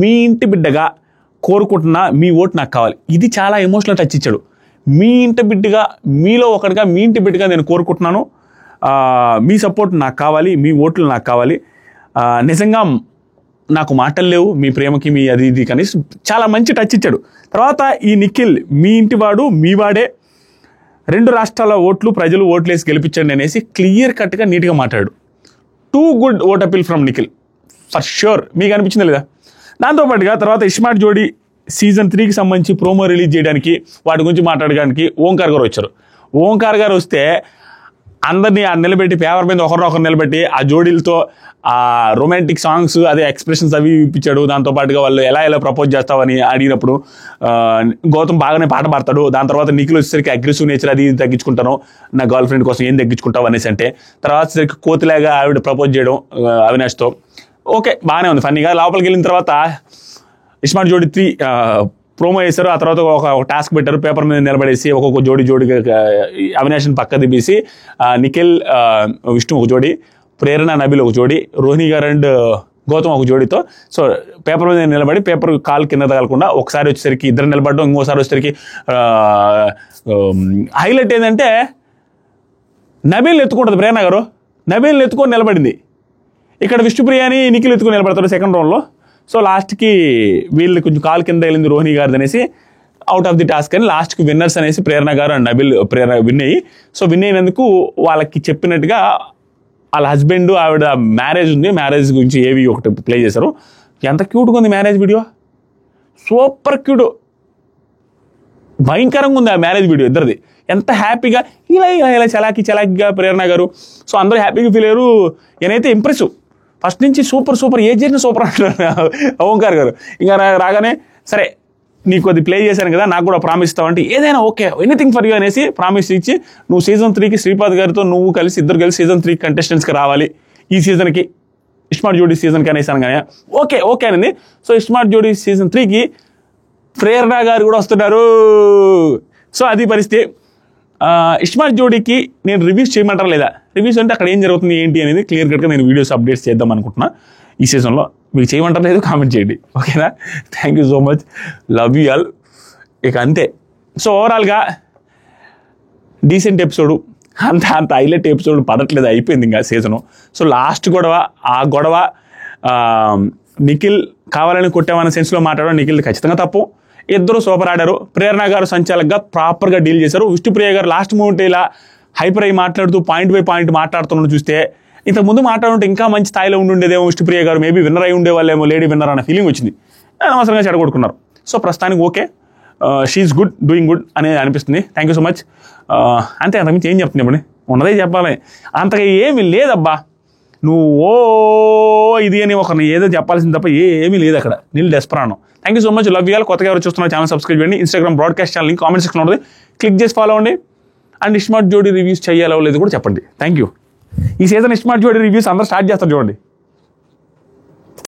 మీ ఇంటి బిడ్డగా కోరుకుంటున్నా, మీ ఓటు నాకు కావాలి. ఇది చాలా ఎమోషనల్ టచ్ ఇచ్చాడు. మీ ఇంటి బిడ్డగా, మీలో ఒకటిగా, మీ ఇంటి బిడ్డగా నేను కోరుకుంటున్నాను. మీ సపోర్ట్ నాకు కావాలి, మీ ఓట్లు నాకు కావాలి. నిజంగా నాకు మాటలు లేవు మీ ప్రేమకి, మీ అది ఇది కనీసం చాలా మంచి టచ్ ఇచ్చాడు. తర్వాత ఈ నిఖిల్ మీ ఇంటివాడు, మీ వాడే, 2 రాష్ట్రాల ఓట్లు ప్రజలు ఓట్లేసి గెలిపించండి అనేసి క్లియర్ కట్గా నీట్గా మాట్లాడు. 2 good vote appeal from Nikhil for sure. మీకు అనిపించిందా లేదా? దాంతోపాటుగా తర్వాత ఇస్మార్ట్ జోడీ సీజన్ 3కి సంబంధించి ప్రోమో రిలీజ్ చేయడానికి, వాటి గురించి మాట్లాడడానికి ఓంకార్ గారు వచ్చారు. ఓంకార్ గారు వస్తే అందరినీ నిలబెట్టి, పేపర్ మీద ఒకరినొకరు నిలబెట్టి ఆ జోడీలతో ఆ రొమాంటిక్ సాంగ్స్, అదే ఎక్స్ప్రెషన్స్ అవి ఇప్పించాడు. దాంతోపాటుగా వాళ్ళు ఎలా ప్రపోజ్ చేస్తావని అడిగినప్పుడు గౌతమ్ బాగానే పాట పాడతాడు. దాని తర్వాత నిఖిల్ వచ్చేసరికి అగ్రెసివ్ నేచర్ అది తగ్గించుకుంటాను, నా గర్ల్ ఫ్రెండ్ కోసం ఏం తగ్గించుకుంటావు అనేసి అంటే, తర్వాత సరికి కోతిలాగా ఆవిడ ప్రపోజ్ చేయడం అవినాష్తో. ఓకే బాగానే ఉంది ఫన్నీగా. లోపలికి వెళ్ళిన తర్వాత ఇస్మార్ట్ జోడీ 3 ప్రోమో వేశారు. ఆ తర్వాత ఒక టాస్క్ పెట్టారు, పేపర్ మీద నిలబడేసి ఒక్కొక్క జోడిగా అవినాష్ని పక్క దిబ్బేసి నిఖిల్ విష్ణు ఒక జోడి, ప్రేరణ నబీల్ ఒక జోడి, రోహిణి గారు అండ్ గౌతమ్ ఒక జోడితో. సో పేపర్ మీద నిలబడి పేపర్ కాలు కింద తగలకుండా ఒకసారి వచ్చేసరికి ఇద్దరు నిలబడడం, ఇంకోసారి వచ్చేసరికి హైలైట్ ఏంటంటే నబీల్ని ఎత్తుకుంటుంది ప్రేరణ గారు, నబీల్ని ఎత్తుకొని నిలబడింది. ఇక్కడ విష్ణుప్రియాని నిఖిల్ ఎత్తుకొని నిలబడతారు సెకండ్ రౌండ్లో. సో లాస్ట్కి వీళ్ళు కొంచెం కాలు కింద వెళ్ళింది రోహిణి గారిది అనేసి అవుట్ ఆఫ్ ది టాస్క్ అని లాస్ట్కి విన్నర్స్ అనేసి ప్రేరణ గారు అండ్ నబీల్ ప్రేరణ విన్ అయ్యి, సో విన్ అయినందుకు వాళ్ళకి చెప్పినట్టుగా వాళ్ళ హస్బెండ్ ఆవిడ మ్యారేజ్ ఉంది, మ్యారేజ్ గురించి ఏవి ఒకటి ప్లే చేశారు. ఎంత క్యూట్గా ఉంది మ్యారేజ్ వీడియో, సూపర్ క్యూట్, భయంకరంగా ఉంది ఆ మ్యారేజ్ వీడియో ఇద్దరిది. ఎంత హ్యాపీగా ఇలా చలాకీగా ప్రేరణ గారు. సో అందరూ హ్యాపీగా ఫీల్ అయ్యారు. నేనైతే ఇంప్రెసివ్, ఫస్ట్ నుంచి సూపర్ ఏ చేసిన సూపర్ అంటున్నారు ఓంకార్ గారు. ఇంకా రాగానే సరే నీకు కొద్ది ప్లే చేశాను కదా, నాకు కూడా ప్రామిస్ ఇస్తావంటే ఏదైనా ఓకే ఎనీథింగ్ ఫర్ యూ అనేసి ప్రామిస్ ఇచ్చి నువ్వు సీజన్ 3కి శ్రీపాద్ గారితో నువ్వు కలిసి ఇద్దరు కలిసి సీజన్ 3 కంటెస్టెంట్స్కి రావాలి ఈ సీజన్కి, ఇస్మార్ట్ జోడీ సీజన్కి అనేసాను కానీ ఓకే అనింది. సో ఇస్మార్ట్ జోడీ సీజన్ 3కి ప్రేరణ గారు కూడా వస్తున్నారు. సో అది పరిస్థితి. ఇస్మార్ట్ జోడీకి నేను రివ్యూస్ చేయమంటారా లేదా, రివ్యూస్ అంటే అక్కడ ఏం జరుగుతుంది ఏంటి అనేది క్లియర్ కట్గా నేను వీడియోస్ అప్డేట్స్ చేద్దాం అనుకుంటున్నా ఈ సీజన్లో. మీకు చేయమంటారా లేదు కామెంట్ చేయండి, ఓకేనా? Thank you so much, love you all. ఇక అంతే. సో ఓవరాల్గా డీసెంట్ ఎపిసోడు, అంత హైలైట్ ఎపిసోడ్ పడట్లేదు, అయిపోయింది ఇంకా సీజను. సో లాస్ట్ ఆ గొడవ నిఖిల్ కావాలని కొట్టామన్న సెన్స్లో మాట్లాడడం నిఖిల్ ఖచ్చితంగా తప్పు. ఇద్దరు సూపర్ ఆడారు. ప్రేరణ గారు సంచాలకుగా ప్రాపర్గా డీల్ చేశారు. విష్ణుప్రియ గారు లాస్ట్ మూమెంట్ ఇలా హైపర్ అయ్యి మాట్లాడుతూ పాయింట్ బై పాయింట్ మాట్లాడుతున్నట్టు చూస్తే ఇంతకుముందు మాట్లాడుంటే ఇంకా మంచి స్థాయిలో ఉండేదేమో విష్ణుప్రియ గారు, మేబీ విన్నర్ అయి ఉండేవాళ్ళేమో, లేడీ విన్నర్ అన్న ఫీలింగ్ వచ్చింది. అనవసరంగా చెడగొట్టుకున్నారు. సో ప్రస్తుతానికి okay, she is good, doing good అనేది అనిపిస్తుంది. Thank you so much. అంతే, అంతకుమించి ఏం చెప్తుంది ఇప్పుడు, ఉన్నదే చెప్పాలి. అంతగా ఏమీ లేదబ్బా, నువ్వు ఇది అని ఒకరిని ఏదో చెప్పాల్సింది తప్ప ఏమీ లేదు అక్కడ. నీళ్ళు డెస్పరాను. Thank you so much, love you all. కొత్తగా ఎవరు చూస్తున్న ఛానల్ సబ్స్క్రైబ్ చేయండి. Instagram broadcast channel link comment section ఉంటుంది, క్లిక్ చేసి ఫాలో అవ్వండి. అండ్ ఇస్మార్ట్ జోడీ రివ్యూస్ చేయాలో లేదు కూడా చెప్పండి. Thank you. ఈ సీజన్ ఇస్మార్ట్ జోడీ రివ్యూస్ అందరూ స్టార్ట్ చేస్తారు చూడండి.